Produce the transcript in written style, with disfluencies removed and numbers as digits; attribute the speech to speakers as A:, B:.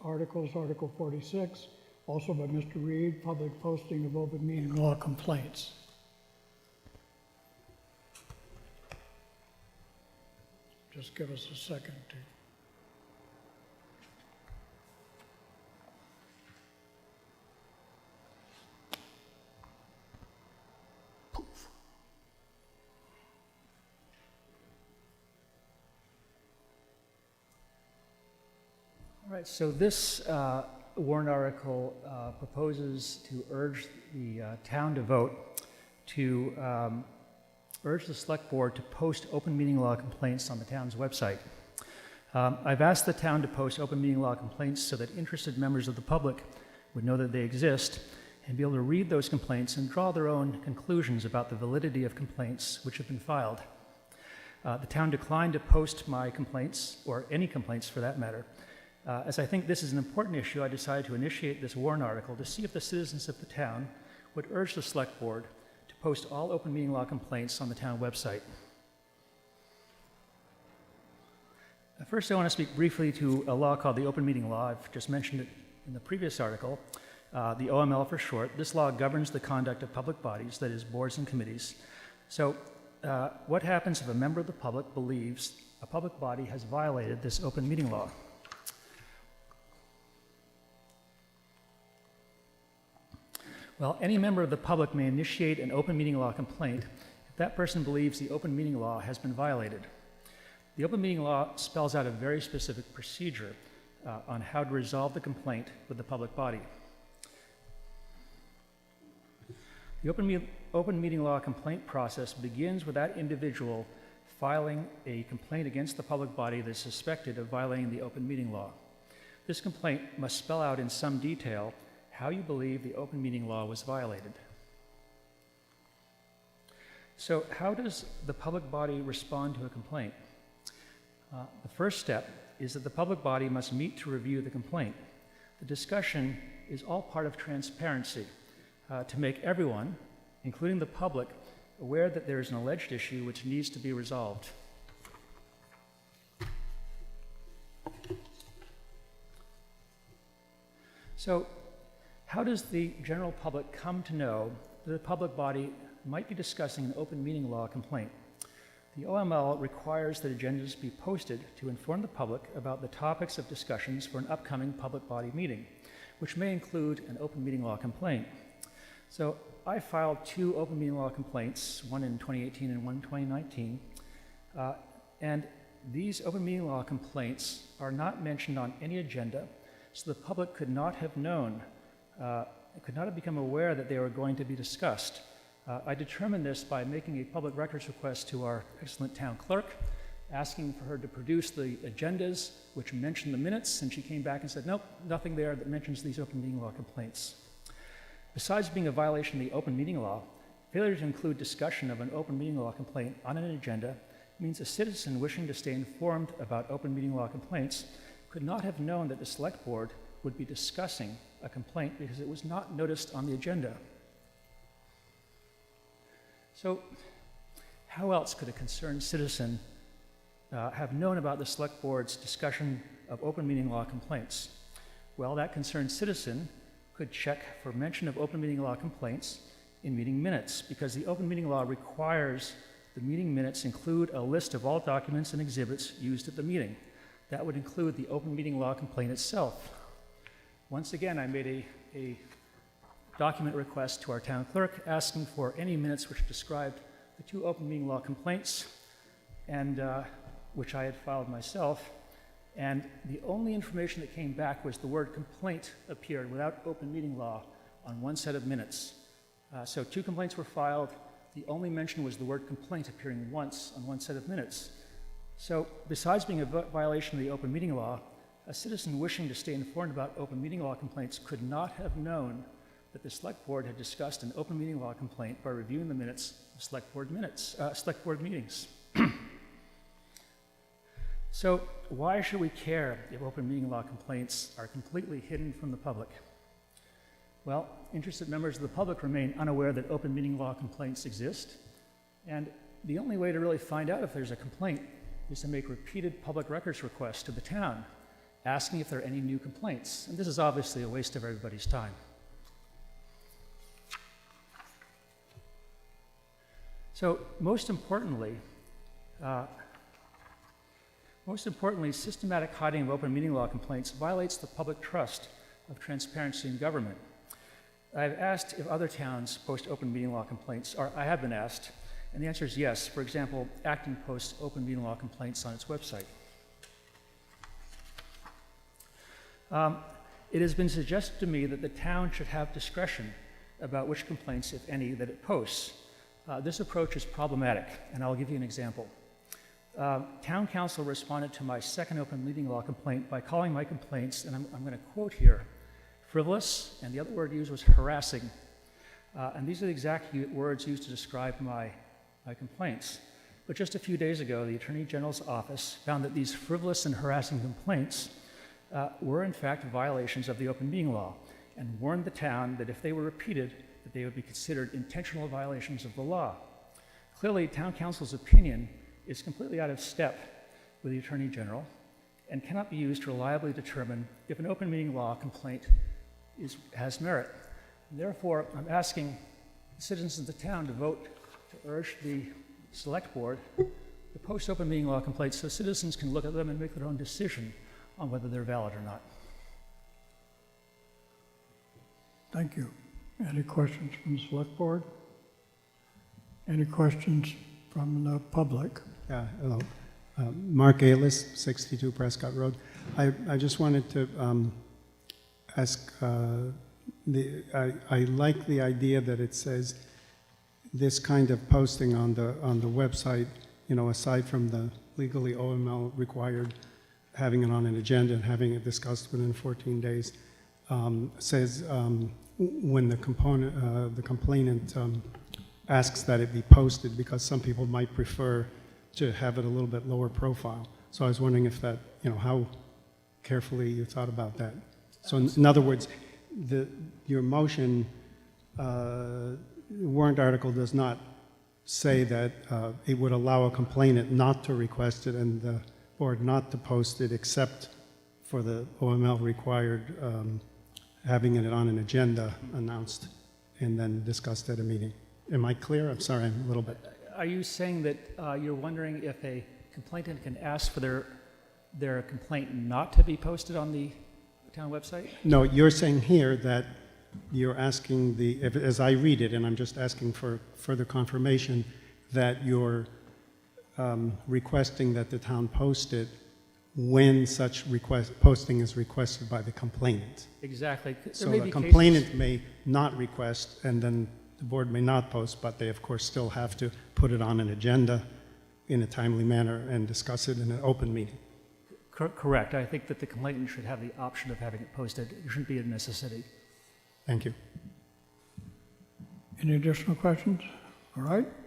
A: articles, Article 46, also by Mr. Reed, public posting of open meeting law complaints. Just give us a second to.
B: All right, so this warrant article proposes to urge the town to vote to urge the select board to post open meeting law complaints on the town's website. I've asked the town to post open meeting law complaints so that interested members of the public would know that they exist and be able to read those complaints and draw their own conclusions about the validity of complaints which have been filed. The town declined to post my complaints, or any complaints for that matter. As I think this is an important issue, I decided to initiate this warrant article to see if the citizens of the town would urge the select board to post all open meeting law complaints on the town website. First, I want to speak briefly to a law called the Open Meeting Law. I've just mentioned it in the previous article, the OML for short. This law governs the conduct of public bodies, that is, boards and committees. So, what happens if a member of the public believes a public body has violated this open meeting law? Well, any member of the public may initiate an open meeting law complaint if that person believes the open meeting law has been violated. The open meeting law spells out a very specific procedure on how to resolve the complaint with the public body. The open meeting law complaint process begins with that individual filing a complaint against the public body that is suspected of violating the open meeting law. This complaint must spell out in some detail how you believe the open meeting law was violated. So how does the public body respond to a complaint? The first step is that the public body must meet to review the complaint. The discussion is all part of transparency to make everyone, including the public, aware that there is an alleged issue which needs to be resolved. So, how does the general public come to know that the public body might be discussing an open meeting law complaint? The OML requires that agendas be posted to inform the public about the topics of discussions for an upcoming public body meeting, which may include an open meeting law complaint. So I filed 2 open meeting law complaints, one in 2018 and one in 2019, and these open meeting law complaints are not mentioned on any agenda, so the public could not have known could not have become aware that they were going to be discussed. I determined this by making a public records request to our excellent town clerk, asking for her to produce the agendas which mention the minutes, and she came back and said, nope, nothing there that mentions these open meeting law complaints. Besides being a violation of the open meeting law, failure to include discussion of an open meeting law complaint on an agenda means a citizen wishing to stay informed about open meeting law complaints could not have known that the select board would be discussing a complaint because it was not noticed on the agenda. So, how else could a concerned citizen have known about the select board's discussion of open meeting law complaints? Well, that concerned citizen could check for mention of open meeting law complaints in meeting minutes, because the open meeting law requires the meeting minutes include a list of all documents and exhibits used at the meeting. That would include the open meeting law complaint itself. Once again, I made a document request to our town clerk asking for any minutes which described the 2 open meeting law complaints, and which I had filed myself. And the only information that came back was the word complaint appeared without open meeting law on one set of minutes. So 2 complaints were filed. The only mention was the word complaint appearing once on one set of minutes. So besides being a violation of the open meeting law, a citizen wishing to stay informed about open meeting law complaints could not have known that the select board had discussed an open meeting law complaint by reviewing the minutes of select board meetings. So why should we care if open meeting law complaints are completely hidden from the public? Well, interested members of the public remain unaware that open meeting law complaints exist, and the only way to really find out if there's a complaint is to make repeated public records requests to the town, asking if there are any new complaints. And this is obviously a waste of everybody's time. So most importantly, systematic hiding of open meeting law complaints violates the public trust of transparency in government. I've asked if other towns post open meeting law complaints, or I have been asked, and the answer is yes. For example, Acton posts open meeting law complaints on its website. It has been suggested to me that the town should have discretion about which complaints, if any, that it posts. This approach is problematic, and I'll give you an example. Town council responded to my second open meeting law complaint by calling my complaints, and I'm going to quote here, frivolous, and the other word used was harassing. And these are the exact words used to describe my complaints. But just a few days ago, the Attorney General's office found that these frivolous and harassing complaints were in fact violations of the open meeting law, and warned the town that if they were repeated, that they would be considered intentional violations of the law. Clearly, town council's opinion is completely out of step with the Attorney General and cannot be used to reliably determine if an open meeting law complaint has merit. And therefore, I'm asking the citizens of the town to vote to urge the select board to post open meeting law complaints so citizens can look at them and make their own decision on whether they're valid or not.
A: Thank you. Any questions from the select board? Any questions from the public?
C: Yeah, hello. Mark Ailes, 62 Prescott Road. I just wanted to ask, I like the idea that it says this kind of posting on the website, you know, aside from the legally OML required having it on an agenda and having it discussed within 14 days, says when the complainant asks that it be posted, because some people might prefer to have it a little bit lower profile. So I was wondering if that, you know, how carefully you thought about that. So in other words, your motion warrant article does not say that it would allow a complainant not to request it and the board not to post it except for the OML required having it on an agenda announced and then discussed at a meeting. Am I clear? I'm sorry, I'm a little bit.
B: Are you saying that you're wondering if a complainant can ask for their complaint not to be posted on the town website?
C: No, you're saying here that you're asking as I read it, and I'm just asking for further confirmation, that you're requesting that the town post it when such posting is requested by the complainant.
B: Exactly.
C: So the complainant may not request, and then the board may not post, but they of course still have to put it on an agenda in a timely manner and discuss it in an open meeting.
B: Correct. I think that the complainant should have the option of having it posted. It shouldn't be a necessity.
C: Thank you.
A: Any additional questions? All right,